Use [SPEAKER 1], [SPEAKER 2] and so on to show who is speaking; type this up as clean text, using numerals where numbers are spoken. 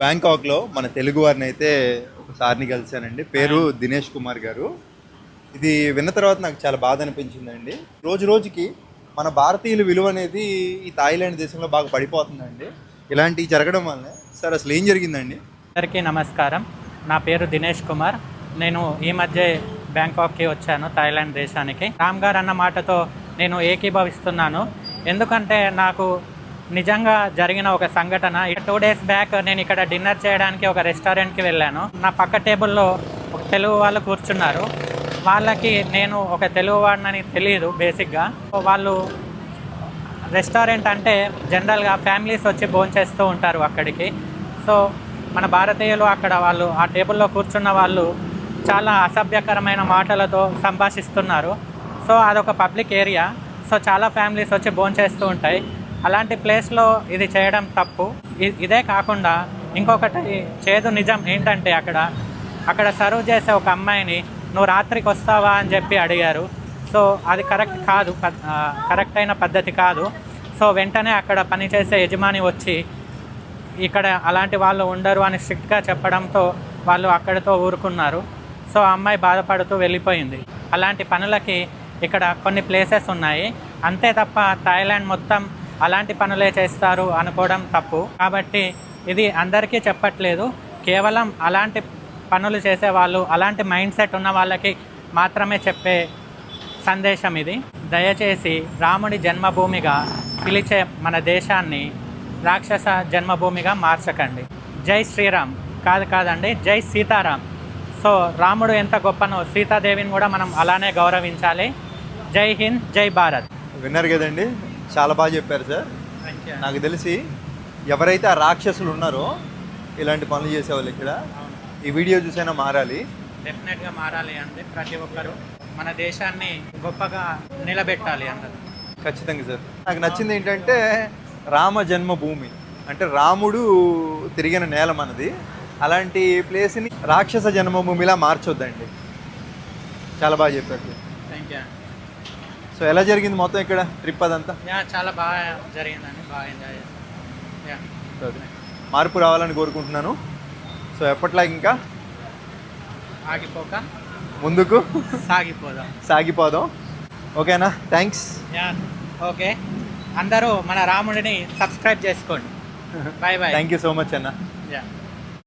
[SPEAKER 1] బ్యాంకాక్లో మన తెలుగు వారిని అయితే ఒకసారిని కలిశానండి. పేరు దినేష్ కుమార్ గారు. ఇది విన్న తర్వాత నాకు చాలా బాధ అనిపించిందండి. రోజు రోజుకి మన భారతీయుల విలువ అనేది ఈ థాయిలాండ్ దేశంలో బాగా పడిపోతుందండి. ఇలాంటివి జరగడం వల్ల సార్ అసలు ఏం జరిగిందండి?
[SPEAKER 2] అందరికీ నమస్కారం. నా పేరు దినేష్ కుమార్. నేను ఈ మధ్య బ్యాంకాక్కి వచ్చాను, థాయిలాండ్ దేశానికి. రామ్ గారు అన్న మాటతో నేను ఏకీభవిస్తున్నాను. ఎందుకంటే నాకు నిజంగా జరిగిన ఒక సంఘటన. 2 days బ్యాక్ నేను ఇక్కడ డిన్నర్ చేయడానికి ఒక రెస్టారెంట్కి వెళ్ళాను. నా పక్క టేబుల్లో ఒక తెలుగు వాళ్ళు కూర్చున్నారు. వాళ్ళకి నేను ఒక తెలుగు వాడినని తెలియదు బేసిక్గా. వాళ్ళు రెస్టారెంట్ అంటే జనరల్గా ఫ్యామిలీస్ వచ్చి భోంచేస్తూ ఉంటారు అక్కడికి. సో మన భారతీయులు అక్కడ వాళ్ళు ఆ టేబుల్లో కూర్చున్న వాళ్ళు చాలా అసభ్యకరమైన మాటలతో సంభాషిస్తున్నారు. సో అదొక పబ్లిక్ ఏరియా. సో చాలా ఫ్యామిలీస్ వచ్చి భోంచేస్తూ ఉంటాయి. అలాంటి ప్లేస్లో ఇది చేయడం తప్పు. ఇదే కాకుండా ఇంకొకటి చేదు నిజం ఏంటంటే అక్కడ సర్వ్ చేసే ఒక అమ్మాయిని నువ్వు రాత్రికి వస్తావా అని చెప్పి అడిగారు. సో అది కరెక్ట్ అయిన పద్ధతి కాదు. సో వెంటనే అక్కడ పనిచేసే యజమాని వచ్చి ఇక్కడ అలాంటి వాళ్ళు ఉండరు అని స్ట్రిక్ట్గా చెప్పడంతో వాళ్ళు అక్కడితో ఊరుకున్నారు. సో ఆ అమ్మాయి బాధపడుతూ వెళ్ళిపోయింది. అలాంటి పనులకి ఇక్కడ కొన్ని ప్లేసెస్ ఉన్నాయి. అంతే తప్ప థాయిలాండ్ మొత్తం అలాంటి పనులే చేస్తారు అనుకోవడం తప్పు. కాబట్టి ఇది అందరికీ చెప్పట్లేదు, కేవలం అలాంటి పనులు చేసేవాళ్ళు, అలాంటి మైండ్ సెట్ ఉన్న వాళ్ళకి మాత్రమే చెప్పే సందేశం ఇది. దయచేసి రాముడి జన్మభూమిగా పిలిచే మన దేశాన్ని రాక్షస జన్మభూమిగా మార్చకండి. జై శ్రీరామ్ కాదండి, జై సీతారాం. సో రాముడు ఎంత గొప్పనో సీతాదేవిని కూడా మనం అలానే గౌరవించాలి. జై హింద్, జై భారత్.
[SPEAKER 1] విన్నారు కదండి, చాలా బాగా చెప్పారు సార్. నాకు తెలిసి ఎవరైతే ఆ రాక్షసులు ఉన్నారో ఇలాంటి పనులు చేసేవాళ్ళు ఇక్కడ ఈ వీడియో చూసైనా మారాలి.
[SPEAKER 2] డెఫినెట్గా మారాలి అండి. ప్రతి ఒక్కరు మన దేశాన్ని గొప్పగా నిలబెట్టాలి అన్నది.
[SPEAKER 1] ఖచ్చితంగా సార్. నాకు నచ్చింది ఏంటంటే రామ జన్మభూమి అంటే రాముడు తిరిగిన నేల మనది. అలాంటి ప్లేస్ని రాక్షస జన్మభూమిలా మార్చొద్దండి. చాలా బాగా చెప్పారు సార్.
[SPEAKER 2] Thank you.
[SPEAKER 1] సో ఎలా జరిగింది మొత్తం ఇక్కడ ట్రిప్ అదంతా?
[SPEAKER 2] చాలా బాగా జరిగిందండి, బాగా ఎంజాయ్ చేస్తాను.
[SPEAKER 1] మార్పు రావాలని కోరుకుంటున్నాను. సో ఎప్పట్లా ఇంకా
[SPEAKER 2] ఆగిపోక
[SPEAKER 1] ముందుకు సాగిపోదాం. ఓకేనా? థ్యాంక్స్.
[SPEAKER 2] ఓకే, అందరూ మన రాముడిని సబ్స్క్రైబ్ చేసుకోండి. Bye bye.
[SPEAKER 1] Thank you so much అన్న.
[SPEAKER 2] యా.